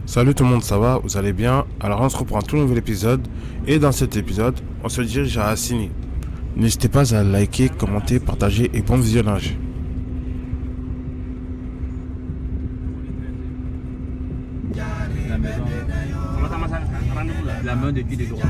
Salut tout le monde, ça va? Vous allez bien? Alors on se reprend un tout nouvel épisode et dans cet épisode, on se dirige à Assini. N'hésitez pas à liker, commenter, partager et bon visionnage. La maison. La main de qui de droit.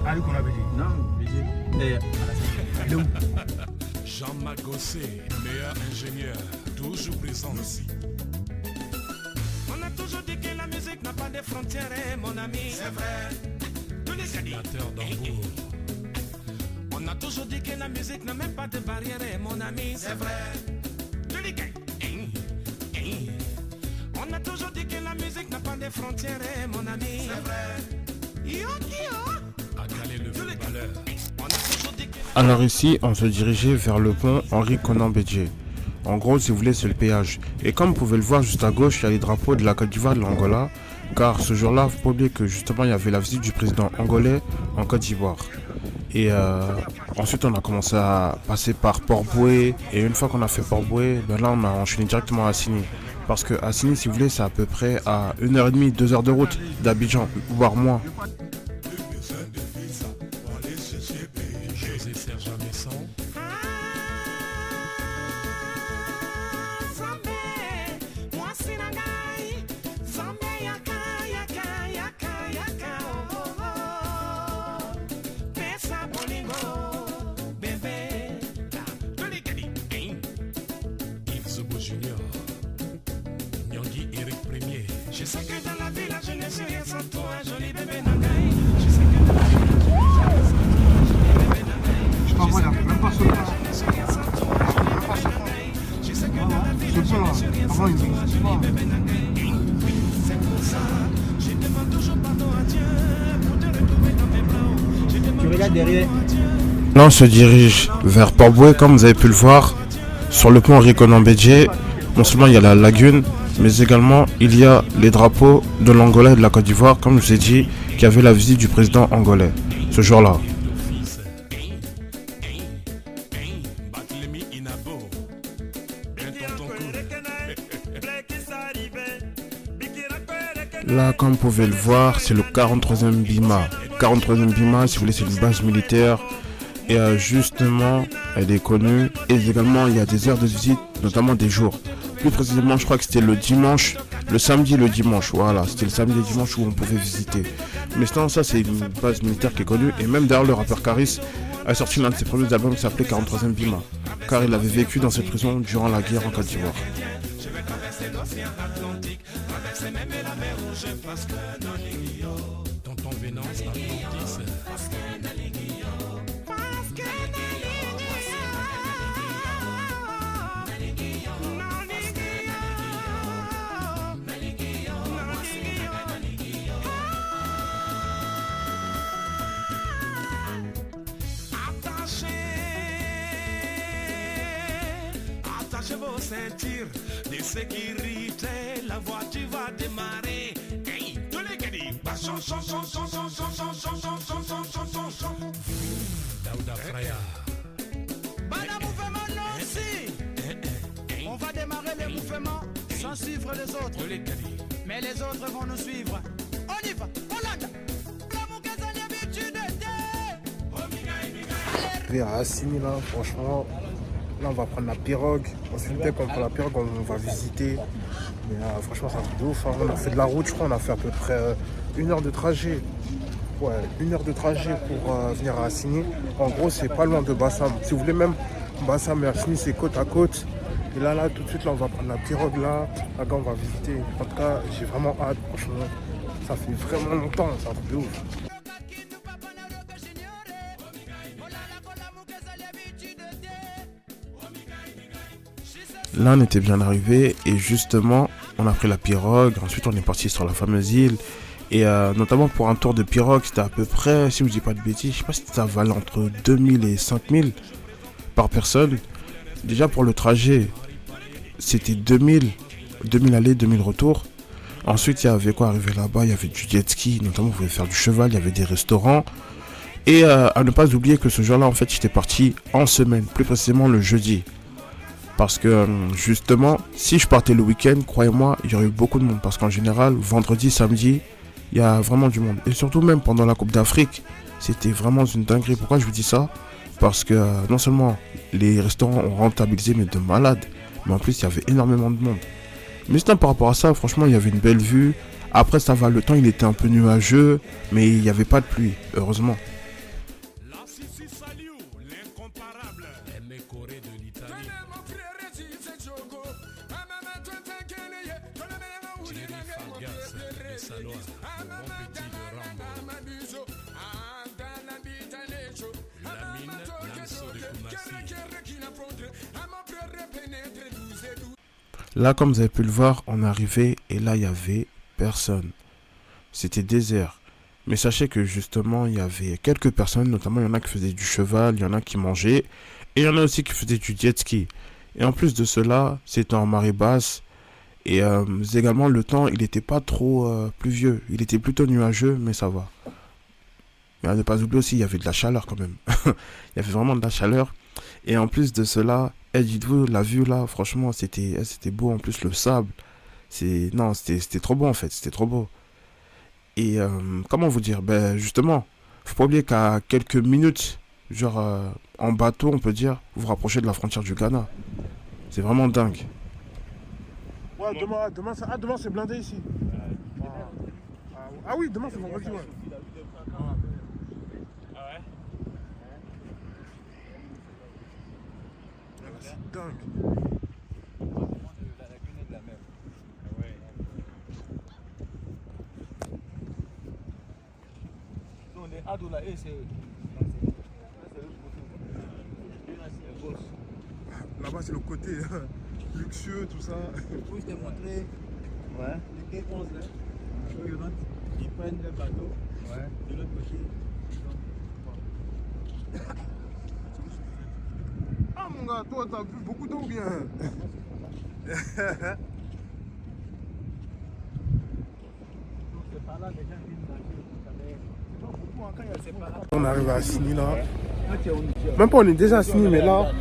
Ah, lui qu'on avait dit. Non, BG. Et Jean Magossé, meilleur ingénieur, toujours présent ici. On a toujours dit que la musique n'a pas de frontières, mon ami. C'est vrai. Tous les Sénateur d'Hambourg. On a toujours dit que la musique n'a même pas de barrières, mon ami. C'est vrai. Tous les On a toujours dit que la musique n'a pas de frontières, mon ami. C'est vrai. Yo. À Calais le footballeur. On a toujours dit que Alors ici, on se dirigeait vers le pont Henri Konan Bédié. En gros, si vous voulez, c'est le péage. Et comme vous pouvez le voir juste à gauche, il y a les drapeaux de la Côte d'Ivoire et de l'Angola. Car ce jour-là, faut pas oublier que justement, il y avait la visite du président angolais en Côte d'Ivoire. Et ensuite, on a commencé à passer par Port-Boué. Et une fois qu'on a fait Port-Boué, ben là, on a enchaîné directement à Assini. Parce que Assini, si vous voulez, c'est à peu près à 1h30, 2h de route d'Abidjan, voire moins. Le besoin de visa, pour aller chercher pays. José Serge Messon. moi c'est Nangai. Zambé yaka, oh. Pesa bolingo, bébé. Tous les Yves Zobo Junior. Nyangui Eric Premier. Je sais que dans la vie, là, je ne suis rien sans toi, joli bébé Nangai. Je sais que dans la vie, là, je ne suis rien sans toi, joli bébé Nangai. Je t'envoie là, même pas ce là. Je ne suis rien sans toi, joli bébé Nangai. Je sais que dans la vie, Ce là, je là, ne suis rien avant sans il toi, dit, joli bébé Nangai. C'est pour ça, je demande toujours pardon à Dieu pour te retrouver dans mes bras. Je demande tu regardes derrière. Là, on se dirige vers Port-Boué, comme vous avez pu le voir. Sur le pont Henri Konan Bédié, non seulement il y a la lagune, mais également il y a les drapeaux de l'Angola et de la Côte d'Ivoire, comme je vous ai dit, qu'il y avait la visite du président angolais ce jour-là. Barthélemy Inabo. Bien tonton cool. Là, comme vous pouvez le voir, c'est le 43e Bima. 43e Bima, si vous voulez, c'est une base militaire. Et justement, elle est connue. Et également, il y a des heures de visite, notamment des jours. Plus précisément, je crois que c'était le dimanche, le samedi et le dimanche. Voilà, c'était le samedi et le dimanche où on pouvait visiter. Mais sinon, ça, c'est une base militaire qui est connue. Et même d'ailleurs, le rappeur Caris a sorti l'un de ses premiers albums qui s'appelait 43e Bima. Car il avait vécu dans cette prison durant la guerre en Côte d'Ivoire. Je vais traverser l'océan Atlantique, traverser même la mer Rouge, parce que Tonton Vénance Atlantis. Attachez vos ceintures de sécurité, la voiture va démarrer. Hey, tous les gars disent, bah, son. Daouda Fraya. Bana mouvement non si. On va démarrer le mouvement sans suivre les autres. Tous les caddies. Mais les autres vont nous suivre. On y va, Hollande. À Assini là, franchement, là on va prendre la pirogue. Ensuite dès qu'on prend la pirogue, on va visiter. Mais franchement c'est un truc de ouf, hein. On a fait de la route, je crois, on a fait à peu près 1 heure de trajet. Ouais, 1 heure de trajet pour venir à Assini. En gros c'est pas loin de Bassam. Si vous voulez même, Bassam et Assini c'est côte à côte. Et là tout de suite là on va prendre la pirogue là. Là on va visiter. En tout cas j'ai vraiment hâte, franchement. Ça fait vraiment longtemps, c'est un truc de ouf. Là, on était bien arrivé et justement, on a pris la pirogue. Ensuite, on est parti sur la fameuse île. Et notamment pour un tour de pirogue, c'était à peu près, si je ne dis pas de bêtises, je sais pas si ça valait entre 2000 et 5000 par personne. Déjà pour le trajet, c'était 2000 aller, 2000 retour. Ensuite, il y avait quoi arrivé là-bas? Il y avait du jet ski, notamment vous pouvez faire du cheval, il y avait des restaurants. Et à ne pas oublier que ce jour-là, en fait, j'étais parti en semaine, plus précisément le jeudi. Parce que justement, si je partais le week-end, croyez-moi, il y aurait eu beaucoup de monde. Parce qu'en général, vendredi, samedi, il y a vraiment du monde. Et surtout même pendant la Coupe d'Afrique, c'était vraiment une dinguerie. Pourquoi je vous dis ça? Parce que non seulement les restaurants ont rentabilisé, mais de malade. Mais en plus, il y avait énormément de monde. Mais sinon, par rapport à ça, franchement, il y avait une belle vue. Après, ça va, le temps, il était un peu nuageux. Mais il n'y avait pas de pluie, heureusement. La Sissi Saliou, l'incomparable. Aimé Corée de l'Italie. Thierry Fargas, les Salois. Le bon petit de Rambo. Lamine Lamso de Koumassi. Là, comme vous avez pu le voir, on est arrivé et là, il n'y avait personne. C'était désert. Mais sachez que justement, il y avait quelques personnes, notamment il y en a qui faisaient du cheval, il y en a qui mangeaient, et il y en a aussi qui faisaient du jet ski. Et en plus de cela, c'était en marée basse, et également le temps, il n'était pas trop pluvieux, il était plutôt nuageux, mais ça va. Mais à ne pas oublier aussi, il y avait de la chaleur quand même. Il y avait vraiment de la chaleur. Et en plus de cela, dites-vous, la vue là, franchement, c'était beau. En plus, le sable, c'était trop beau en fait, c'était trop beau. Et comment vous dire, ben justement, faut pas oublier qu'à quelques minutes, genre en bateau, on peut dire, vous vous rapprochez de la frontière du Ghana. C'est vraiment dingue. Ouais, demain c'est blindé ici. Ah oui, demain c'est vendredi, ouais. C'est dingue. Là-bas c'est le côté luxueux, tout ça. Oui, je t'ai montré. Ouais. Les K11 là. Ils rentrent, ils prennent le bateau. Ouais. De l'autre côté. Ah mon gars, toi t'as vu beaucoup d'eau ou bien? On arrive à Assini là. Même pas, on est déjà à Assini, mais là,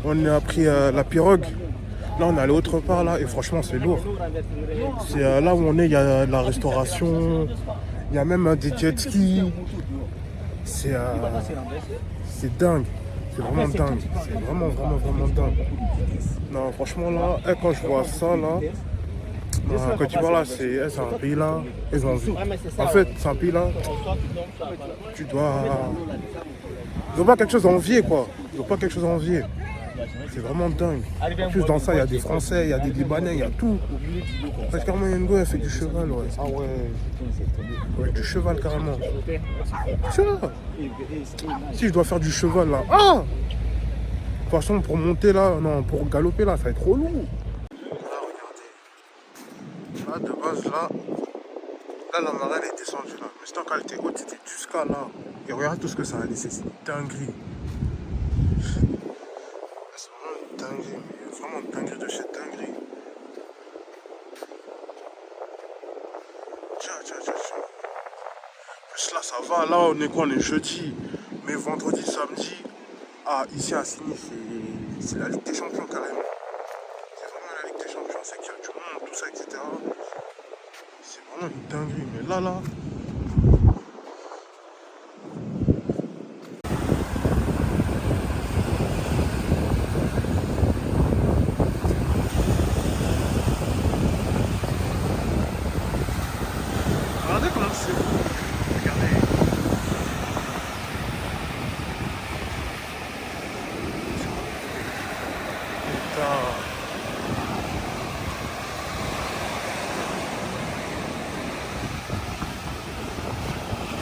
on a pris la pirogue. Là, on est allé autre part là, et franchement, c'est lourd. C'est là où on est, il y a de la restauration, il y a même des jet skis. C'est dingue. C'est vraiment dingue. C'est vraiment dingue. Non, franchement, là, quand je vois ça là, quand tu vois là, c'est un pays là, ils ont vu. En fait, c'est un pays là, tu dois pas quelque chose à envier quoi. Tu dois pas quelque chose à envier. C'est vraiment dingue. En plus, dans ça, il y a des Français, il y a des Libanais, il y a tout. Parce que carrément, il y a une go, elle fait du cheval, ouais. Ah ouais. Ouais, du cheval carrément. C'est là. Si je dois faire du cheval là. Ah! De toute façon, pour monter là, non, pour galoper là, ça va être trop lourd. Là, de base, là, la marée, elle est descendue là. Mais sinon, quand elle était haute, c'était jusqu'à là. Et regarde tout ce que ça a laissé, c'est une dinguerie. C'est vraiment une dinguerie, mais vraiment une dinguerie de chez dinguerie. Tiens. Plus là, ça va, là, on est quoi? On est jeudi. Mais vendredi, samedi, ici à Assini, c'est la Ligue des Champions carrément. C'est vraiment la Ligue des Champions, c'est qu'il y a du monde, tout ça, etc. C'est vraiment une dinguerie, mais là. Regardez comment c'est beau. Regardez.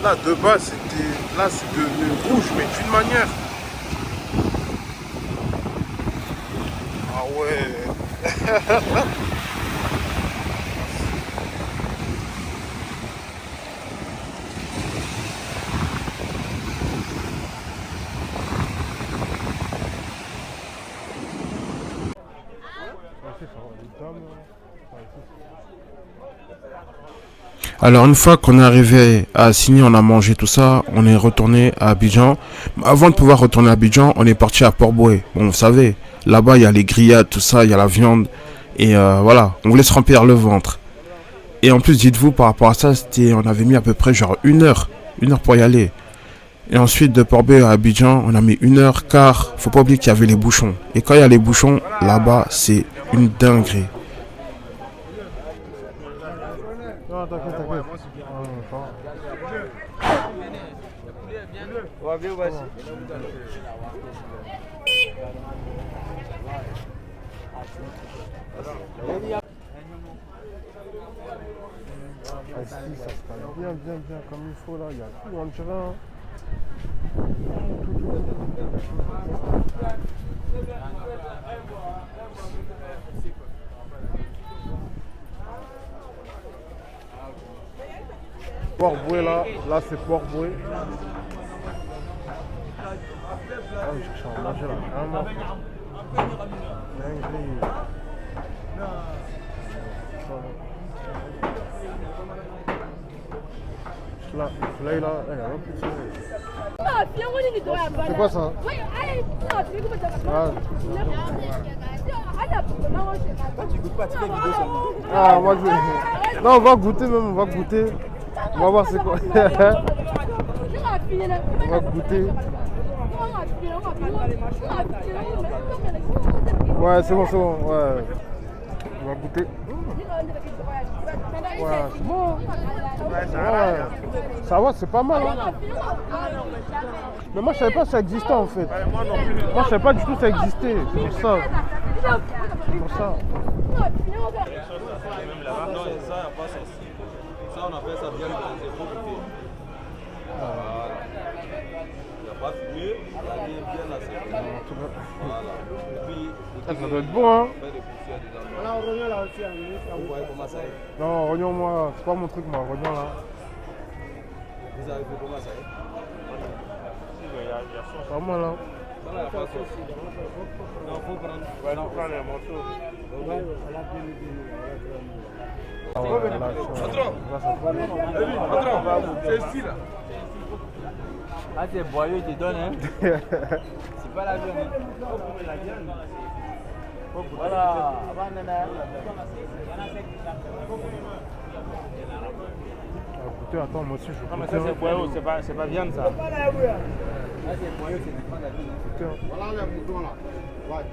Là, de base, là, c'est devenu rouge, mais d'une manière. Ah ouais. Alors une fois qu'on est arrivé à Assigny, on a mangé tout ça, on est retourné à Abidjan. Avant de pouvoir retourner à Abidjan, on est parti à Port-Bouët. Bon, vous savez, là-bas il y a les grillades, tout ça, il y a la viande. Et voilà, on voulait se remplir le ventre. Et en plus, dites-vous, par rapport à ça, on avait mis à peu près genre une heure pour y aller. Et ensuite, de Port-Bouët à Abidjan, on a mis 1h15. Faut pas oublier qu'il y avait les bouchons. Et quand il y a les bouchons, là-bas, c'est une dinguerie. Non, t'inquiète. Ah, si, ça se passe bien comme il faut là, il y a tout dans le terrain. Port-Bouët là c'est Port-Bouët. Ah oui, je cherche à manger là, vraiment. Dinguerie. Là, il y a un petit. C'est quoi ça? Tu goûtes pas, tu fais vidéo seulement. Ah, moi je... Non, on va goûter même, on va goûter. On va voir c'est quoi. On va goûter. Ouais, c'est bon, ouais. On va goûter. Ouais, c'est bon. Ouais. Ça va, c'est pas mal. Hein. Mais moi, je savais pas que ça existait en fait. Moi, je savais pas du tout que ça existait. C'est pour ça. C'est pour ça. Non, ça, il n'y a pas ça. Ça, on appelle ça bien c'est trop goûté. Il n'y a pas fumé, il y a bien assez. Voilà. Et puis, Ça doit être bon, hein. Voilà, on revient là aussi. Vous voyez comment ça est? Non, rognon, moi, c'est pas mon truc, moi, rognon là. Vous avez fait comment ça est? Pas mal, là. Ça, il n'y a pas de sauce. Non, il faut prendre. Ouais, non, prends les morceaux. Patron, c'est ici là. Ah, t'es boyau, il te donne, hein. C'est pas la viande. Voilà. Écoutez, attends, moi aussi, je Non, mais ça, c'est boyau, c'est pas viande, ça. Ah, c'est boyau, c'est pas la viande. Voilà les moutons là. Ouais.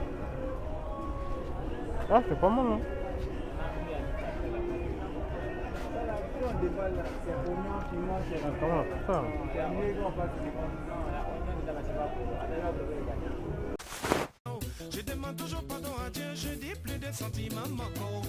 Ah, c'est pas mal, hein. Comment ça? Je demande toujours pardon à Dieu, je dis plus de sentiments, Moko.